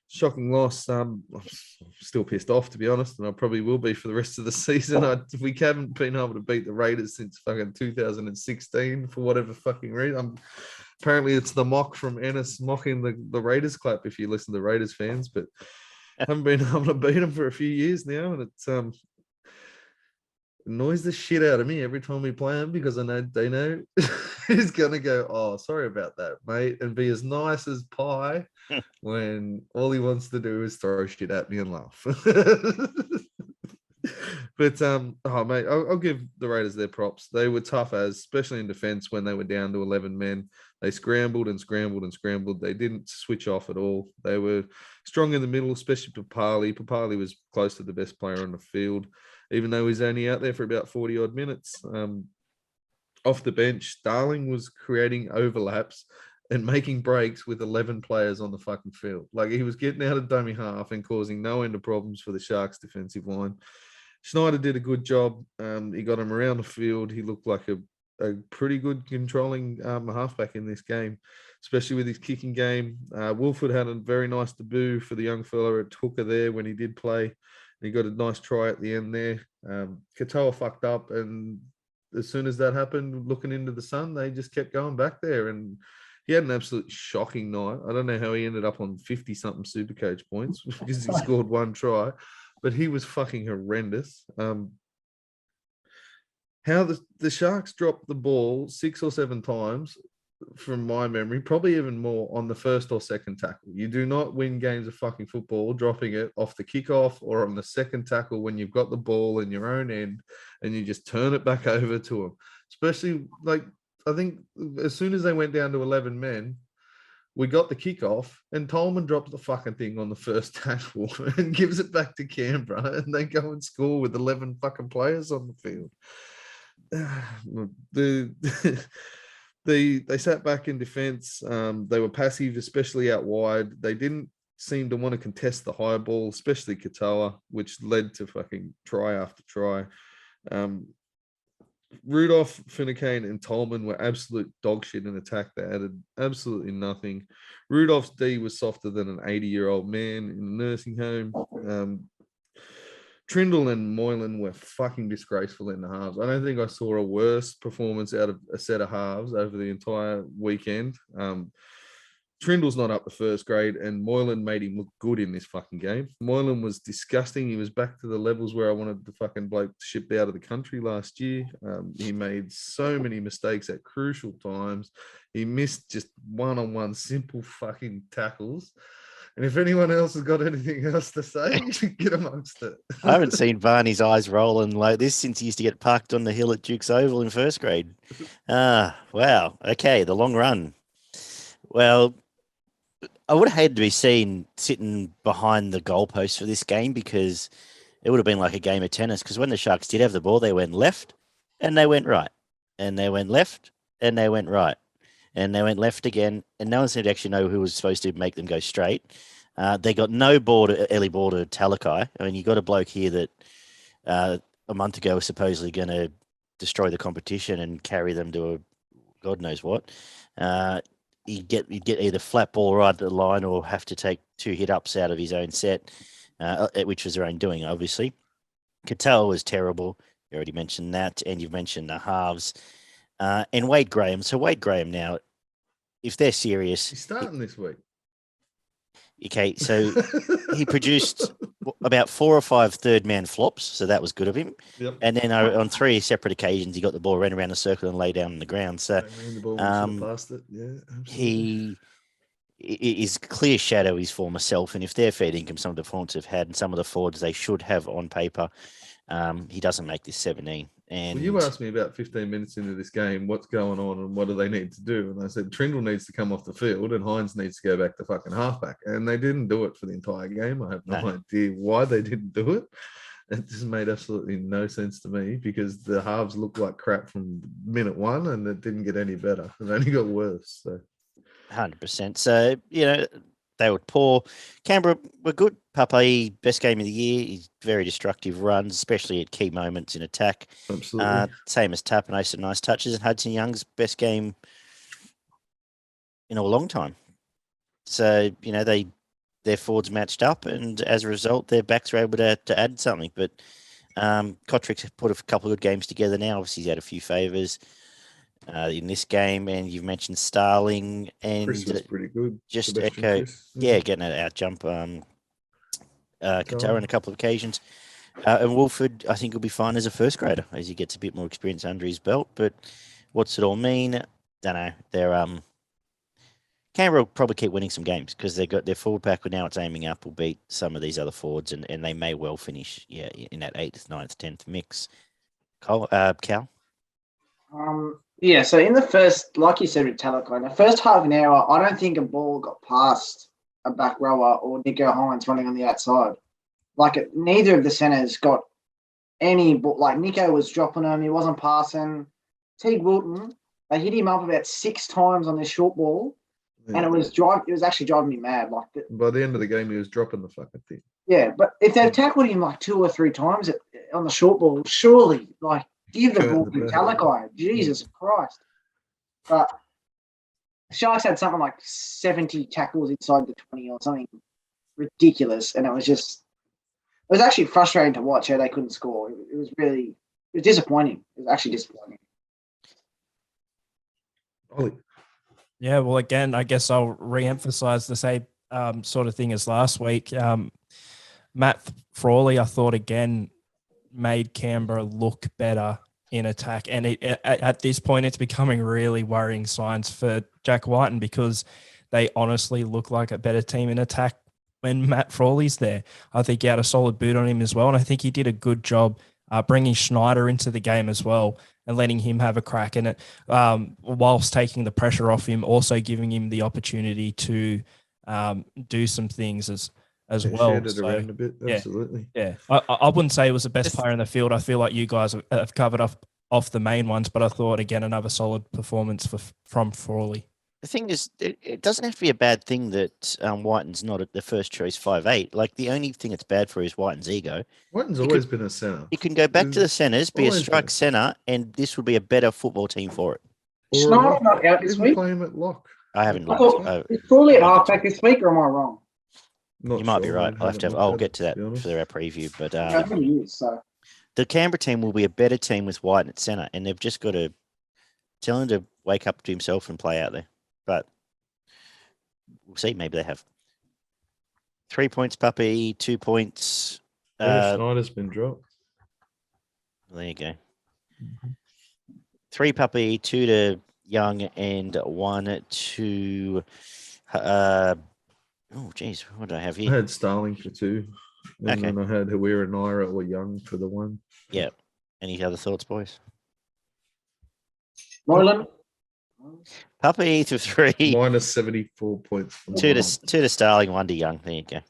shocking loss. I'm still pissed off, to be honest, and I probably will be for the rest of the season. We haven't been able to beat the Raiders since fucking 2016 for whatever fucking reason. Apparently, it's the mock from Ennis mocking the Raiders clap if you listen to Raiders fans, but haven't been able to beat them for a few years now, and it's annoys the shit out of me every time we play him because I know they know he's gonna go, oh, sorry about that, mate, and be as nice as pie when all he wants to do is throw shit at me and laugh. But oh mate, I'll give the Raiders their props. They were tough especially in defense when they were down to 11 men. They scrambled and scrambled and scrambled. They didn't switch off at all. They were strong in the middle, especially Papali. Papali was close to the best player on the field, even though he's only out there for about 40 odd minutes. Off the bench, Darling was creating overlaps and making breaks with 11 players on the fucking field. Like, he was getting out of dummy half and causing no end of problems for the Sharks defensive line. Schneider did a good job. He got him around the field. He looked like a pretty good controlling halfback in this game, especially with his kicking game. Wolford had a very nice debut for the young fella at hooker there when he did play. He got a nice try at the end there. Katoa fucked up, and as soon as that happened, looking into the sun, they just kept going back there, and he had an absolute shocking night. I don't know how he ended up on 50-something Supercoach points because he scored one try, but he was fucking horrendous. How the Sharks dropped the ball 6 or 7 times, from my memory, probably even more, on the first or second tackle. You do not win games of fucking football dropping it off the kickoff or on the second tackle when you've got the ball in your own end and you just turn it back over to them. Especially, like, I think as soon as they went down to 11 men, we got the kickoff and Tolman drops the fucking thing on the first tackle and gives it back to Canberra, and they go and score with 11 fucking players on the field. They sat back in defense. They were passive, especially out wide. They didn't seem to want to contest the high ball, especially Katoa, which led to fucking try after try. Rudolph, Finucane, and Tolman were absolute dog shit in attack. They added absolutely nothing. Rudolph's D was softer than an 80-year-old man in a nursing home. Trindle and Moylan were fucking disgraceful in the halves. I don't think I saw a worse performance out of a set of halves over the entire weekend. Trindle's not up to first grade, and Moylan made him look good in this fucking game. Moylan was disgusting. He was back to the levels where I wanted the fucking bloke shipped out of the country last year. He made so many mistakes at crucial times. He missed just one-on-one simple fucking tackles. And if anyone else has got anything else to say, get amongst it. I haven't seen Barney's eyes rolling like this since he used to get parked on the hill at Duke's Oval in first grade. Wow. Okay, the long run. Well, I would have hated to be seen sitting behind the goalpost for this game, because it would have been like a game of tennis, because when the Sharks did have the ball, they went left and they went right, and they went left and they went right, and they went left again, and no one seemed to actually know who was supposed to make them go straight. They got no early ball to Talakai. I mean, you got a bloke here that a month ago was supposedly going to destroy the competition and carry them to a God knows what. He'd get either flat ball right at the line or have to take 2 hit-ups out of his own set, which was their own doing, obviously. Cattell was terrible. You already mentioned that, and you've mentioned the halves. And Wade Graham. So Wade Graham now, if they're serious... He's starting this week. Okay, so he produced about 4 or 5 third-man flops, so that was good of him. Yep. And then on 3 separate occasions, he got the ball, ran around a circle and lay down on the ground. So past it. Yeah, he is clear shadow his former self, and if they're feeding him some of the performance they've had and some of the forwards they should have on paper, he doesn't make this 17. And you asked me about 15 minutes into this game, what's going on and what do they need to do? And I said, Trindle needs to come off the field and Hines needs to go back to fucking halfback. And they didn't do it for the entire game. I have no idea why they didn't do it. It just made absolutely no sense to me, because the halves looked like crap from minute 1 and it didn't get any better. It only got worse. So 100%. So, they were poor. Canberra were good. Papai, best game of the year. He's very destructive runs, especially at key moments in attack. Absolutely. Same as Tapane, some nice touches. And Hudson Young's best game in a long time. So, they their forwards matched up, and as a result, their backs were able to add something. But Kotrick's put a couple of good games together now. Obviously, he's had a few favours in this game, and you've mentioned Starling and Chris was pretty good. just Sebastian echo, Chris. getting an out jump Qatar on a couple of occasions. And Wolford, I think, will be fine as a first grader as he gets a bit more experience under his belt. But what's it all mean? Don't know. They're Canberra will probably keep winning some games because they've got their forward pack. Now it's aiming up. Will beat some of these other forwards, and they may well finish in that 8th, 9th, 10th mix. Cal. Yeah, so in the first, like you said with Talakai, in the first half an hour, I don't think a ball got past a back rower or Nico Hines running on the outside. Like, neither of the centres got any ball. Like, Nico was dropping them. He wasn't passing. Teague Wilton, they hit him up about 6 times on this short ball, and it was actually driving me mad. Like, by the end of the game, he was dropping the fucking thing. Yeah, but if they've tackled him like 2 or 3 times on the short ball, surely, like, give the ball to Talakai. Jesus Christ. But Sharks had something like 70 tackles inside the 20 or something ridiculous, and it was actually frustrating to watch how they couldn't score. It was disappointing. It was actually disappointing. Ollie. Yeah, well, again, I guess I'll re-emphasize the same sort of thing as last week. Matt Frawley, I thought, again, made Canberra look better in attack. And at this point, it's becoming really worrying signs for Jack Whiten because they honestly look like a better team in attack when Matt Frawley's there. I think he had a solid boot on him as well, and I think he did a good job bringing Schneider into the game as well and letting him have a crack in it, whilst taking the pressure off him, also giving him the opportunity to do some things as well. Shared it around a bit, absolutely. Yeah, I wouldn't say it was the best player in the field. I feel like you guys have covered off the main ones, but I thought, again, another solid performance from Frawley. The thing is, it doesn't have to be a bad thing that Whiten's not at the first choice 5'8". Like, the only thing that's bad for is Whiten's ego. Whiten's always been a centre. He can go back to the centres, be a strike centre, and this would be a better football team for it. Schneider not out this week? Play him at lock. I haven't looked. Is Frawley at halfback this week, or am I wrong? You might be right. I'll get to that for our preview. But the Canberra team will be a better team with Whiten at centre, and they've just got to tell him to wake up to himself and play out there. But we'll see. Maybe they have 3 points, Puppy, 2 points. Schneider's been dropped. There you go. 3 Puppy, 2 to Young, and 1 to. Oh, geez, what do I have here? I had Starling for 2. And then I had Hawira Naira or Young for the 1. Yeah. Any other thoughts, boys? Moylan? Puppy to 3. Minus 74 points. 2 to Starling, 1 to Young. There you go.